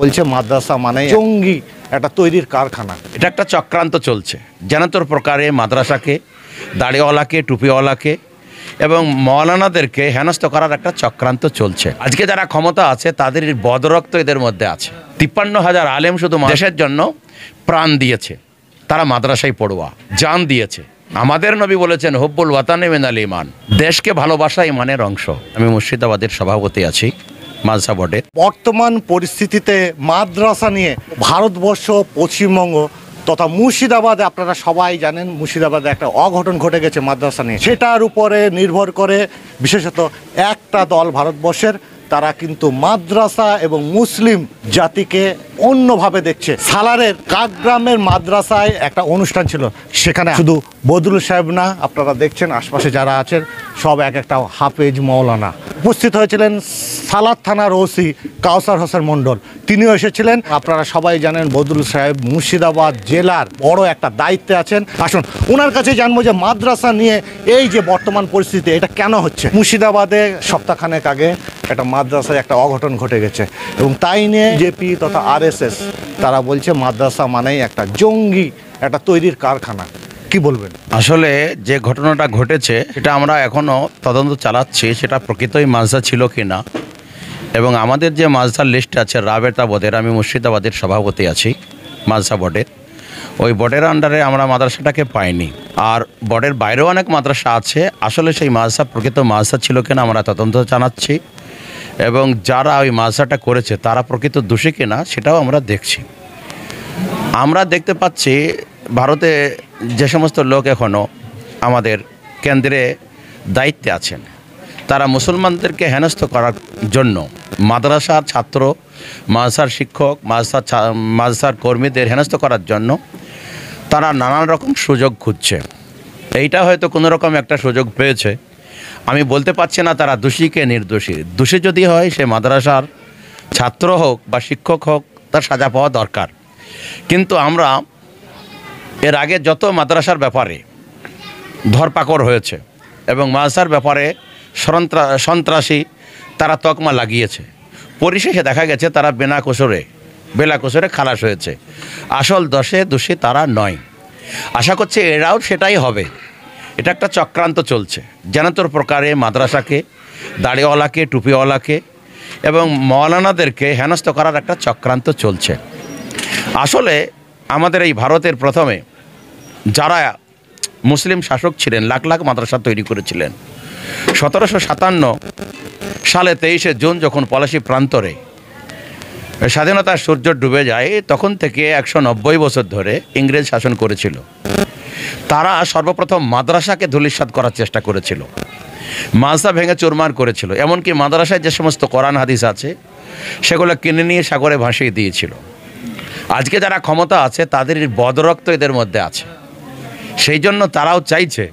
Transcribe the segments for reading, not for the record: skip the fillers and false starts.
বলছে মাদ্রাসা মানে জঙ্গি একটা তৈরির কারখানা। এটা একটা চক্রান্ত চলছে জানাতর প্রকারে মাদ্রাসাকে, দাড়িওয়ালাকে, টুপিওয়ালাকে এবং মৌলানাদেরকে হেনস্থ করার একটা চক্রান্ত চলছে। আজকে যারা ক্ষমতা আছে তাদের বদরক্ত এদের মধ্যে আছে। 53,000 আলেম শুধু দেশের জন্য প্রাণ দিয়েছে, তারা মাদ্রাসায় পড়ুয়া, জান দিয়েছে। আমাদের নবী বলেছেন হুব্বুল ওয়াতানে মিনাল ঈমান, দেশকে ভালোবাসা ঈমানের অংশ। আমি মুর্শিদাবাদের সভাপতি আছি মাদ্রাসা বোর্ডে। বর্তমান পরিস্থিতিতে মাদ্রাসা নিয়ে ভারতবর্ষ, পশ্চিমবঙ্গ তথা মুর্শিদাবাদে আপনারা সবাই জানেন মুর্শিদাবাদে একটা অঘটন ঘটে গেছে মাদ্রাসা নিয়ে। সেটার উপরে নির্ভর করে বিশেষত একটা দল ভারতবর্ষের, তারা কিন্তু মাদ্রাসা এবং মুসলিম জাতিকে অন্যভাবে দেখছে। সালারের কাকগ্রামের মাদ্রাসায় একটা অনুষ্ঠান ছিল, সেখানে শুধু বদরুল সাহেব না, আপনারা দেখছেন আশপাশে যারা আছেন সব এক একটা হাফেজ মৌলানা উপস্থিত হয়েছিলেন। সালার থানার ওসি কাউসার হোসেন মণ্ডল তিনিও এসেছিলেন। আপনারা সবাই জানেন বদরুল সাহেব মুর্শিদাবাদ জেলার বড় একটা দায়িত্বে আছেন। আসুন ওনার কাছে জানবো যে মাদ্রাসা নিয়ে এই যে বর্তমান পরিস্থিতি এটা কেন হচ্ছে। মুর্শিদাবাদে সপ্তাহখানেক আগে একটা মাদ্রাসায় একটা অঘটন ঘটে গেছে এবং তাই নিয়ে জেপি তথা আরএসএস তারা বলছে মাদ্রাসা মানেই একটা জঙ্গি একটা তৈরির কারখানা। কি বলবেন? আসলে যে ঘটনাটা ঘটেছে সেটা আমরা এখনও তদন্ত চালাচ্ছি, সেটা প্রকৃতই মাদ্রাসা ছিল কি না। এবং আমাদের যে মাদ্রাসার লিস্ট আছে রাবেতা বোর্ডের, আমি মুর্শিদাবাদের সভাপতি আছি মাদ্রাসা বোর্ডের, ওই বোর্ডের আন্ডারে আমরা মাদ্রাসাটাকে পাইনি। আর বোর্ডের বাইরেও অনেক মাদ্রাসা আছে, আসলে সেই মাদ্রাসা প্রকৃত মাদ্রাসা ছিল কিনা আমরা তদন্ত জানাচ্ছি এবং যারা ওই মাদ্রাসাটা করেছে তারা প্রকৃত দোষী কিনা সেটাও আমরা দেখছি। আমরা দেখতে পাচ্ছি ভারতে যে সমস্ত লোক এখনও আমাদের কেন্দ্রে দায়িত্বে আছেন, তারা মুসলমানদেরকে হেনস্থ করার জন্য মাদ্রাসার ছাত্র, মাদ্রাসার শিক্ষক, মাদ্রাসার কর্মীদের হেনস্থ করার জন্য তারা নানান রকম সুযোগ খুঁজছে। এইটা হয়তো কোনো রকম একটা সুযোগ পেয়েছে। আমি বলতে পারছি না তারা দোষীকে নির্দোষী। দোষী যদি হয় সে মাদ্রাসার ছাত্র হোক বা শিক্ষক হোক, তার সাজা পাওয়া দরকার। কিন্তু আমরা এর আগে যত মাদ্রাসার ব্যাপারে ধরপাকড় হয়েছে এবং মাদ্রাসার ব্যাপারে সন্ত্রাসী তারা তকমা লাগিয়েছে, পরিশেষে দেখা গেছে তারা বেলা কোসরে খালাস হয়েছে। আসল দোষী তারা নয়। আশা করছি এরাও সেটাই হবে। এটা একটা চক্রান্ত চলছে জানাতর প্রকারে মাদ্রাসাকে, দাড়িওয়ালাকে, টুপিওয়ালাকে এবং মৌলানাদেরকে হেনস্থ করার একটা চক্রান্ত চলছে। আসলে আমাদের এই ভারতের প্রথমে যারা মুসলিম শাসক ছিলেন লাখ লাখ মাদ্রাসা তৈরি করেছিলেন। 1757 সালে 23শে জুন যখন পলাশী প্রান্তরে স্বাধীনতার সূর্য ডুবে যায়, তখন থেকে 190 বছর ধরে ইংরেজ শাসন করেছিল। তারা সর্বপ্রথম মাদ্রাসাকে ধূলিসাৎ করার চেষ্টা করেছিল, মাদ্রাসা ভেঙে চুরমার করেছিল। এমনকি মাদ্রাসায় যে সমস্ত কোরআন হাদিস আছে সেগুলো কিনে নিয়ে সাগরে ভাসিয়ে দিয়েছিল। আজকে যারা ক্ষমতা আছে তাদের বদরক্ত এদের মধ্যে আছে, সেই জন্য তারাও চাইছে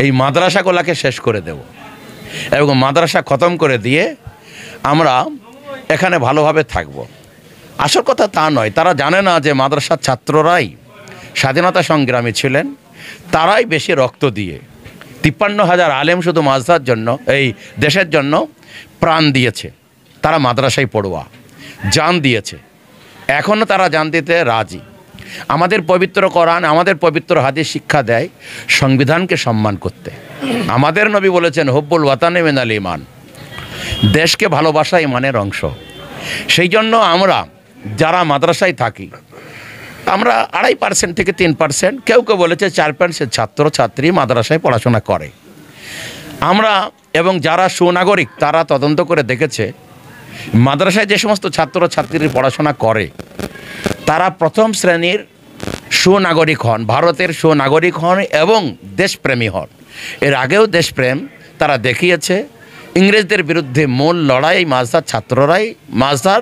এই মাদ্রাসাগুলোকে শেষ করে দেব এবং মাদ্রাসা খতম করে দিয়ে আমরা এখানে ভালোভাবে থাকব। আসল কথা তা নয়। তারা জানে না যে মাদ্রাসার ছাত্ররাই স্বাধীনতা সংগ্রামী ছিলেন, তারাই বেশি রক্ত দিয়ে 53,000 আলেম শুধু মাদ্রাসার জন্য, এই দেশের জন্য প্রাণ দিয়েছে। তারা মাদ্রাসায় পড়ুয়া, জান দিয়েছে, এখনও তারা জান দিতে রাজি। আমাদের পবিত্র কোরআন, আমাদের পবিত্র হাদিস শিক্ষা দেয় সংবিধানকে সম্মান করতে। আমাদের নবী বলেছেন হুব্বুল ওয়াতানে মিনাল ঈমান, দেশকে ভালোবাসা ঈমানের অংশ। সেই জন্য আমরা যারা মাদ্রাসায় থাকি, আমরা 2.5% থেকে 3%, কেউ কেউ বলেছে 4% ছাত্রছাত্রী মাদ্রাসায় পড়াশোনা করে। আমরা এবং যারা সুনাগরিক তারা তদন্ত করে দেখেছে মাদ্রাসায় যে সমস্ত ছাত্রছাত্রী পড়াশোনা করে তারা প্রথম শ্রেণীর সুনাগরিক হন, ভারতের সুনাগরিক হন এবং দেশপ্রেমী হন। এর আগেও দেশপ্রেম তারা দেখিয়েছে। ইংরেজদের বিরুদ্ধে মূল লড়াই মাদ্রাসার ছাত্ররাই, মাদ্রাসার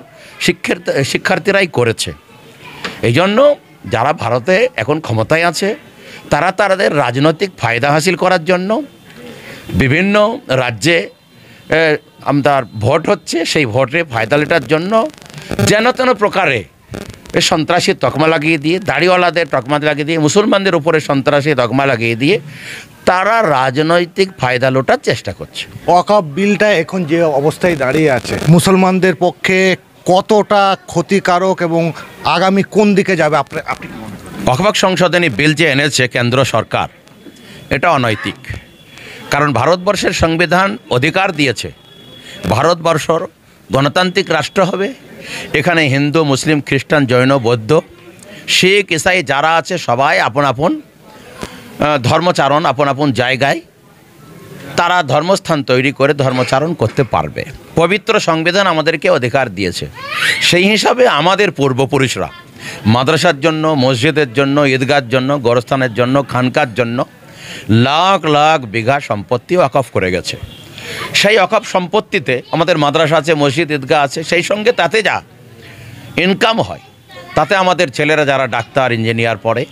শিক্ষার্থীরাই করেছে। এই জন্য যারা ভারতে এখন ক্ষমতায় আছে তারা তাদের রাজনৈতিক ফায়দা হাসিল করার জন্য বিভিন্ন রাজ্যে আমাদের ভোট হচ্ছে, সেই ভোটে ফায়দা লেটার জন্য যেন তেন প্রকারে সন্ত্রাসী তকমা লাগিয়ে দিয়ে, দাড়িওয়ালাদের তকমা লাগিয়ে দিয়ে, মুসলমানদের উপরে সন্ত্রাসী তকমা লাগিয়ে দিয়ে তারা রাজনৈতিক ফায়দা লোটার চেষ্টা করছে। ওয়াকফ বিলটা এখন যে অবস্থায় দাঁড়িয়ে আছে মুসলমানদের পক্ষে কতটা ক্ষতিকারক এবং আগামী কোন দিকে যাবে আপনি কি মনে করেন? ওয়াকফ সংশোধনী বিল যে এনেছে কেন্দ্র সরকার, এটা অনৈতিক। কারণ ভারতবর্ষের সংবিধান অধিকার দিয়েছে ভারতবর্ষর গণতান্ত্রিক রাষ্ট্র হবে। এখানে হিন্দু, মুসলিম, খ্রিস্টান, জৈন, বৌদ্ধ, শিখ, ইসাই যারা আছে সবাই আপন আপন ধর্মচারণ, আপন আপন জায়গায় তারা ধর্মস্থান তৈরি করে ধর্মচারণ করতে পারবে। পবিত্র সংবিধান আমাদেরকে অধিকার দিয়েছে। সেই হিসাবে আমাদের পূর্বপুরুষরা মাদ্রাসার জন্য, মসজিদের জন্য, ঈদগাহর জন্য, গোরস্থানের জন্য, খানকার জন্য লাখ লাখ বিঘা সম্পত্তি ওয়াকফ করে গেছে। সেই ওয়াকফ সম্পত্তিতে আমাদের মাদ্রাসা আছে, মসজিদ, ঈদগাহ আছে, সেই সঙ্গে তাতে যা ইনকাম হয় তাতে আমাদের ছেলেরা যারা ডাক্তার, ইঞ্জিনিয়ার পড়ে,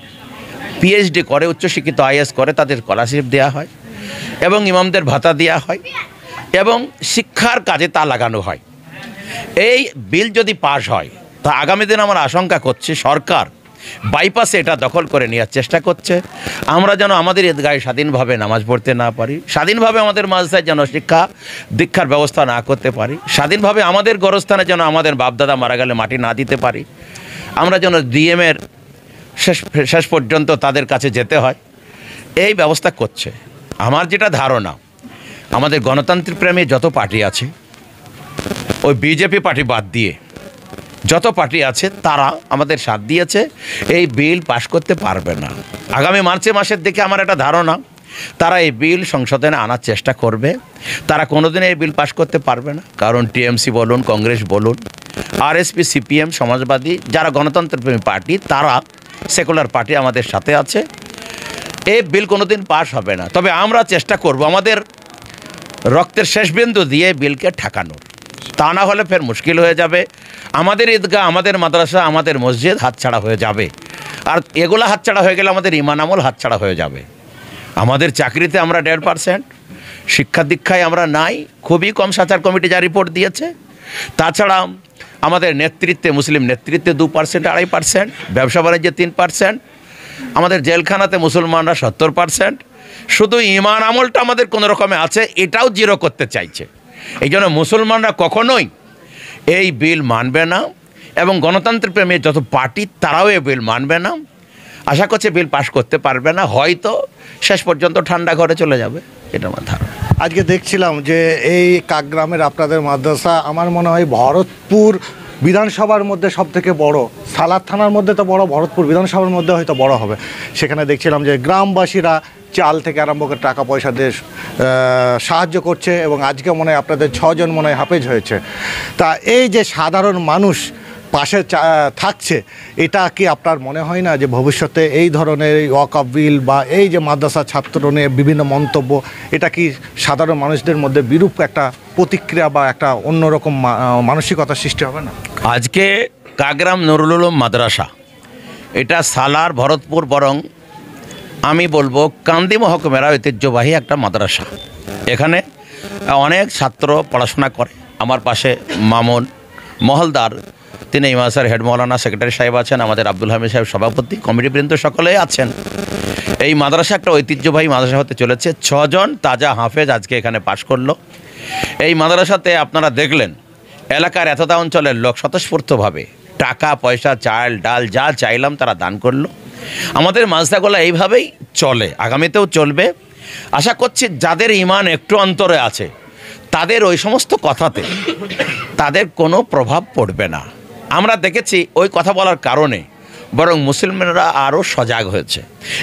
পিএইচডি করে, উচ্চশিক্ষিত আইএস করে, তাদের স্কলারশিপ দেওয়া হয় এবং ইমামদের ভাতা দেওয়া হয় এবং শিক্ষার কাজে তা লাগানো হয়। এই বিল যদি পাশ হয় তা আগামী দিন আমরা আশঙ্কা করছি সরকার বাইপাসে এটা দখল করে নেওয়ার চেষ্টা করছে। আমরা যেন আমাদের ঈদগাহে স্বাধীনভাবে নামাজ পড়তে না পারি, স্বাধীনভাবে আমাদের মাদ্রাসায় যেন শিক্ষা দীক্ষার ব্যবস্থা না করতে পারি, স্বাধীনভাবে আমাদের গোরস্থানে যেন আমাদের বাপদাদা মারা গেলে মাটি না দিতে পারি, আমরা যেন ডিএমের শেষ পর্যন্ত তাদের কাছে যেতে হয়, এই ব্যবস্থা করছে। আমার যেটা ধারণা, আমাদের গণতান্ত্রিক প্রেমী যত পার্টি আছে, ওই বিজেপি পার্টি বাদ দিয়ে যত পার্টি আছে তারা আমাদের সাথ দিয়েছে, এই বিল পাশ করতে পারবে না। আগামী মার্চে মাসের দিকে আমার একটা ধারণা তারা এই বিল সংশোধনে আনার চেষ্টা করবে। তারা কোনোদিন এই বিল পাশ করতে পারবে না, কারণ টিএমসি বলুন, কংগ্রেস বলুন, আরএসপি, সিপিএম, সমাজবাদী যারা গণতন্ত্রপ্রেমী পার্টি, তারা সেকুলার পার্টি আমাদের সাথে আছে। এই বিল কোনোদিন পাশ হবে না। তবে আমরা চেষ্টা করব আমাদের রক্তের শেষ বিন্দু দিয়ে বিলকে ঠেকানোর। তা না হলে ফের মুশকিল হয়ে যাবে। আমাদের ঈদগাহ, আমাদের মাদ্রাসা, আমাদের মসজিদ হাতছাড়া হয়ে যাবে। আর এগুলো হাতছাড়া হয়ে গেলে আমাদের ঈমান আমল হাতছাড়া হয়ে যাবে। আমাদের চাকরিতে আমরা 1.5%, শিক্ষা দীক্ষায় আমরা নাই, খুবই কম। সাচার কমিটি যা রিপোর্ট দিয়েছে। তাছাড়া আমাদের নেতৃত্বে, মুসলিম নেতৃত্বে 2%, 2.5%, ব্যবসা বাণিজ্যে 3%, আমাদের জেলখানাতে মুসলমানরা 70%। শুধু ঈমান আমলটা আমাদের কোনো রকমে আছে, এটাও জিরো করতে চাইছে। এই জন্য মুসলমানরা কখনোই এই বিল মানবে না এবং গণতন্ত্রের প্রেমী যত পার্টি তারাও এই বিল মানবে না। আশা করছে বিল পাশ করতে পারবে না, হয়তো শেষ পর্যন্ত ঠান্ডা ঘরে চলে যাবে, এটা আমার ধারণা। আজকে দেখছিলাম যে এই কাকগ্রামের আপনাদের মাদ্রাসা আমার মনে হয় ভরতপুর বিধানসভার মধ্যে সব থেকে বড়। সালার থানার মধ্যে তো বড়, ভরতপুর বিধানসভার মধ্যে হয়তো বড় হবে। সেখানে দেখছিলাম যে গ্রামবাসীরা চাল থেকে আরম্ভ করে টাকা পয়সা দিয়ে সাহায্য করছে এবং আজকে মনে হয় আপনাদের 6 জন মনে হয় হাফেজ হয়েছে। তা এই যে সাধারণ মানুষ পাশে থাকছে, এটা কি আপনার মনে হয় না যে ভবিষ্যতে এই ধরনের ওয়াকফ বিল বা এই যে মাদ্রাসা ছাত্র নিয়ে বিভিন্ন মন্তব্য, এটা কি সাধারণ মানুষদের মধ্যে বিরূপ একটা প্রতিক্রিয়া বা একটা অন্যরকম মানসিকতার সৃষ্টি হবে না? আজকে কাকগ্রাম নুরুল উলুম মাদ্রাসা, এটা সালার, ভরতপুর, বরং আমি বলবো কান্দি মহকুমের ঐতিহ্যবাহী একটা মাদ্রাসা। এখানে অনেক ছাত্র পড়াশোনা করে। আমার পাশে মামুন মহলদার, তিনি এই মাদ্রাসার হেড মৌলানা, সেক্রেটারি সাহেব আছেন, আমাদের আব্দুল হামিদ সাহেব সভাপতি, কমিটিবৃন্দ সকলেই আছেন। এই মাদ্রাসা একটা ঐতিহ্যবাহী মাদ্রাসা হতে চলেছে। 6 জন তাজা হাফেজ আজকে এখানে পাশ করলো। এই মাদ্রাসাতে আপনারা দেখলেন এলাকার এতটা অঞ্চলের লোক স্বতঃস্ফূর্তভাবে টাকা পয়সা, চাল ডাল যা চাইলাম তারা দান করলো। আমাদের মাদ্রাসাগুলো এইভাবেই চলে, আগামীতেও চলবে। আশা করছি যাদের ঈমান একটু অন্তরে আছে তাদের ওই সমস্ত কথাতে তাদের কোনো প্রভাব পড়বে না। আমরা দেখেছি ওই কথা বলার কারণে বরং মুসলমানরা আরও সজাগ হয়েছে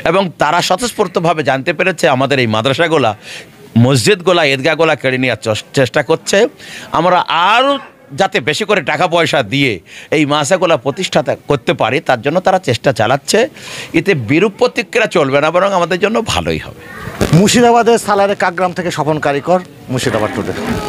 এবং তারা স্বতঃস্ফূর্তভাবে জানতে পেরেছে আমাদের এই মাদ্রাসাগুলা, মসজিদগুলা, ঈদগাহগুলা কেড়ে নেওয়ার চেষ্টা করছে। আমরা আরও যাতে বেশি করে টাকা পয়সা দিয়ে এই মাদ্রাসাগুলা প্রতিষ্ঠা করতে পারি তার জন্য তারা চেষ্টা চালাচ্ছে। এতে বিরূপ প্রতিক্রিয়া চলবে না, বরং আমাদের জন্য ভালোই হবে। মুর্শিদাবাদের সালারে কাকগ্রাম থেকে স্বপন কারিকর, মুর্শিদাবাদ টুডে।